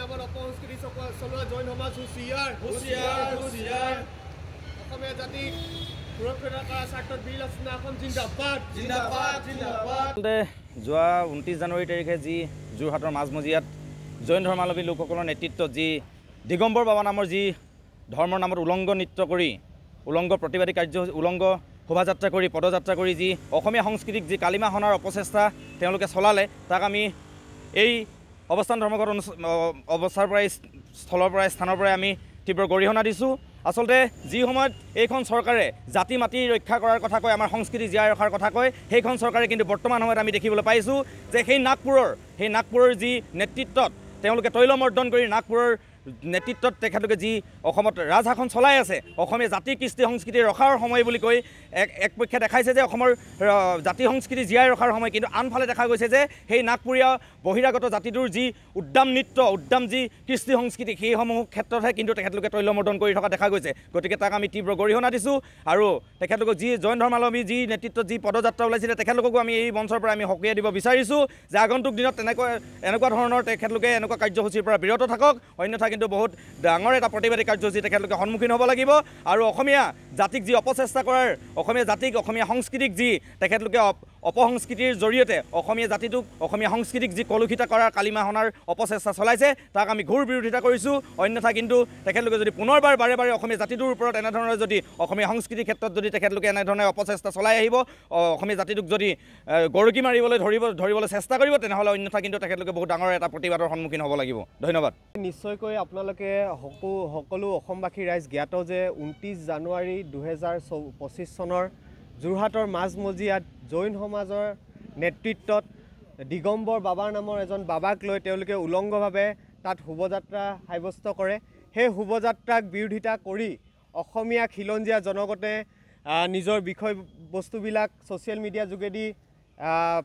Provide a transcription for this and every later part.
নামত অপসংস্কৃতি চলোৱা জৈন সমাজ হুঁচিয়াৰ অসমীয়া জাতিক সুৰক্ষিত কৰাৰ স্বাৰ্থত বীৰ লাচিত অসম জিন্দাবাদ। যোৱা 29 জানুৱাৰী তাৰিখে যি যোৰহাটৰ মাজমজিয়াত জৈন ধৰ্মাৱলম্বী লোকসকলৰ নেতৃত্বত যি দিগম্বৰ বাবা নামৰ যি ধৰ্মৰ নামত উলংগ নৃত্য কৰি উলংগ প্ৰতিবাদী কাৰ্যসূচী উলংগ শোভাযাত্ৰা কৰি পদযাত্ৰা কৰি যি অসমীয়া সংস্কৃতিক যি কালিমা সনাৰ অপচেষ্টা তেওঁলোকে চলালে তাক আমি এই অৱস্থান ধৰ্মঘট অৱস্থাৰ পৰাই স্থানৰ পৰাই আমি তীব্ৰ গৰিহণা দিছোঁ। আচলতে যি সময়ত এইখন চৰকাৰে জাতি মাতি ৰক্ষা কৰাৰ কথা কয়, আমাৰ সংস্কৃতি জীয়াই ৰখাৰ কথা কয়, সেইখন চৰকাৰে কিন্তু বৰ্তমান সময়ত আমি দেখিবলৈ পাইছোঁ যে সেই নাগপুৰৰ যি নেতৃত্বত তেওঁলোকে তৈলমৰ্দন কৰি নাগপুৰৰ নেতৃত্বত তেখেতলোকে যি অসমত ৰাজশাসন চলাই আছে, অসমীয়া জাতি কৃষ্টি সংস্কৃতি ৰখাৰ সময় বুলি কৈ একপক্ষে দেখাইছে যে অসমৰ জাতি সংস্কৃতি জীয়াই ৰখাৰ সময়, কিন্তু আনফালে দেখা গৈছে যে সেই নাগপুৰীয়া বহিৰাগত জাতিটোৰ যি উদ্দাম নৃত্য উদ্দাম যি কৃষ্টি সংস্কৃতি সেইসমূহ ক্ষেত্ৰতহে কিন্তু তেখেতলোকে তৈলমৰ্দন কৰি থকা দেখা গৈছে। গতিকে তাক আমি তীব্ৰ গৰিহণা দিছোঁ আৰু তেখেতলোকক যি জৈন ধৰ্মাৱলম্বী যি নেতৃত্বত যি পদযাত্ৰা ওলাইছিলে তেখেতলোককো আমি এই মঞ্চৰ পৰা আমি সকীয়াই দিব বিচাৰিছোঁ যে আগন্তুক দিনত এনেকুৱা ধৰণৰ তেখেতলোকে এনেকুৱা কাৰ্যসূচীৰ পৰা বিৰত থাকক, অন্যথা কিন্তু বহুত ডাঙৰ এটা প্ৰতিবাদী কাৰ্যসূচী তেখেতলোকে সন্মুখীন হ'ব লাগিব। আৰু অসমীয়া জাতিক যি অপচেষ্টা কৰাৰ অসমীয়া জাতিক অসমীয়া সংস্কৃতিক যি তেখেতলোকে অপসংস্কৃতিৰ জৰিয়তে অসমীয়া জাতিটোক অসমীয়া সংস্কৃতিক যি কলুষিত কৰাৰ কালিমা সনাৰ অপচেষ্টা চলাইছে তাক আমি ঘোৰ বিৰোধিতা কৰিছোঁ। অন্যথা কিন্তু তেখেতলোকে যদি পুনৰবাৰ বাৰে বাৰে অসমীয়া জাতিটোৰ ওপৰত এনেধৰণৰ যদি অসমীয়া সংস্কৃতিৰ ক্ষেত্ৰত যদি তেখেতলোকে এনেধৰণে অপচেষ্টা চলাই আহিব, অসমীয়া জাতিটোক যদি গৰুকি মাৰিবলৈ ধৰিবলৈ চেষ্টা কৰিব, তেনেহ'লে অন্যথা কিন্তু তেখেতলোকে বহুত ডাঙৰ এটা প্ৰতিবাদৰ সন্মুখীন হ'ব লাগিব। ধন্যবাদ। নিশ্চয়কৈ আপোনালোকে সকলো অসমবাসী ৰাইজ জ্ঞাত যে 29 জানুৱাৰী 2025 চনৰ যোৰহাটৰ মাজমজিয়াত জৈন সমাজৰ নেতৃত্বত দিগম্বৰ বাবাৰ নামৰ এজন বাবাক লৈ তেওঁলোকে উলংগভাৱে তাত শোভাযাত্ৰা সাব্যস্ত কৰে। সেই শোভাযাত্ৰাক বিৰোধিতা কৰি অসমীয়া খিলঞ্জীয়া জনগণে নিজৰ বিষয়বস্তুবিলাক ছ'চিয়েল মিডিয়া যোগেদি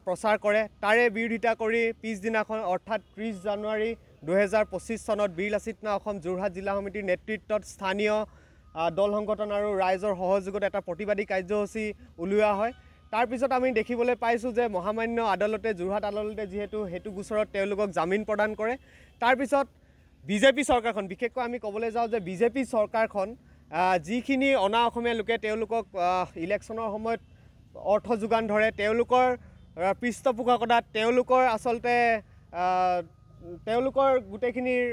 প্ৰচাৰ কৰে। তাৰে বিৰোধিতা কৰি পিছদিনাখন অৰ্থাৎ 30 জানুৱাৰী 2025 চনত বীৰ লাচিত অসম যোৰহাট জিলা সমিতিৰ নেতৃত্বত স্থানীয় দল সংগঠন আৰু ৰাইজৰ সহযোগত এটা প্ৰতিবাদী কাৰ্যসূচী উলিওৱা হয়। তাৰপিছত আমি দেখিবলৈ পাইছোঁ যে মহামান্য আদালতে যোৰহাট আদালতে যিহেতু সেইটো গোচৰত তেওঁলোকক জামিন প্ৰদান কৰে। তাৰপিছত বিজেপি চৰকাৰখন, বিশেষকৈ আমি ক'বলৈ যাওঁ যে বিজেপি চৰকাৰখন যিখিনি অনা অসমীয়া লোকে তেওঁলোকক ইলেকশ্যনৰ সময়ত অৰ্থ যোগান ধৰে, তেওঁলোকৰ পৃষ্ঠপোষকতাত তেওঁলোকৰ আচলতে তেওঁলোকৰ গোটেইখিনিৰ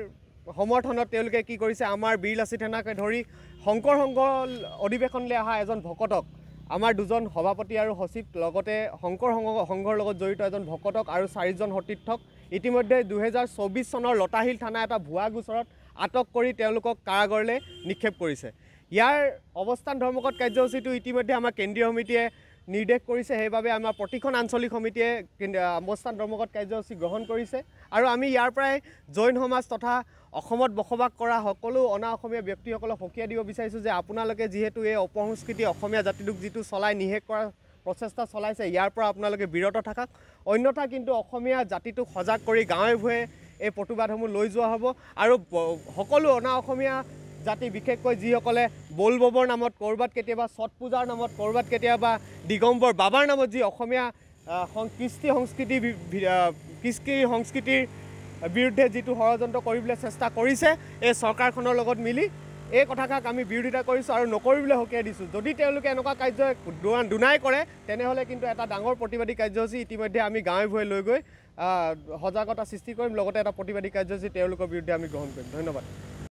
সমৰ্থনত তেওঁলোকে কি কৰিছে, আমাৰ বীৰ লাচিত সেনাকে ধৰি শংকৰ সংঘ অধিৱেশনলৈ অহা এজন ভকতক, আমাৰ দুজন সভাপতি আৰু সচিব লগতে শংকৰ সংঘৰ লগত জড়িত এজন ভকতক আৰু 4জন সতীৰ্থক ইতিমধ্যে 2024 চনৰ লতাশিল থানা এটা ভুৱা গোচৰত আটক কৰি তেওঁলোকক কাৰাগাৰলৈ নিক্ষেপ কৰিছে। ইয়াৰ অৱস্থান ধৰ্মঘট কাৰ্যসূচীটো ইতিমধ্যে আমাৰ কেন্দ্ৰীয় সমিতিয়ে নিৰ্দেশ কৰিছে, সেইবাবে আমাৰ প্ৰতিখন আঞ্চলিক সমিতিয়ে অৱস্থান ধৰ্মঘট কাৰ্যসূচী গ্ৰহণ কৰিছে। আৰু আমি ইয়াৰ পৰাই জৈন সমাজ তথা অসমত বসবাস কৰা সকলো অনা অসমীয়া ব্যক্তিসকলক সকীয়াই দিব বিচাৰিছোঁ যে আপোনালোকে যিহেতু এই অপসংস্কৃতি অসমীয়া জাতিটোক যিটো চলাই নিশেষ কৰাৰ প্ৰচেষ্টা চলাইছে, ইয়াৰ পৰা আপোনালোকে বিৰত থাকক, অন্যথা কিন্তু অসমীয়া জাতিটোক সজাগ কৰি গাঁৱে ভূঞে এই প্ৰতিবাদসমূহ লৈ যোৱা হ'ব। আৰু সকলো অনা অসমীয়া জাতি বিশেষকৈ যিসকলে বলববৰ নামত ক'ৰবাত কেতিয়াবা ছট পূজাৰ নামত ক'ৰবাত কেতিয়াবা দিগম্বৰ বাবাৰ নামত যি অসমীয়া কৃষ্টি সংস্কৃতিৰ বিৰুদ্ধে যিটো ষড়যন্ত্ৰ কৰিবলৈ চেষ্টা কৰিছে এই চৰকাৰখনৰ লগত মিলি, এই কথাষাক আমি বিৰোধিতা কৰিছোঁ আৰু নকৰিবলৈ সকীয়াই দিছোঁ। যদি তেওঁলোকে এনেকুৱা কাৰ্য দুনাই কৰে তেনেহ'লে কিন্তু এটা ডাঙৰ প্ৰতিবাদী কাৰ্যসূচী ইতিমধ্যে আমি গাঁৱে ভূঞে লৈ গৈ সজাগতা সৃষ্টি কৰিম, লগতে এটা প্ৰতিবাদী কাৰ্যসূচী তেওঁলোকৰ বিৰুদ্ধে আমি গ্ৰহণ কৰিম। ধন্যবাদ।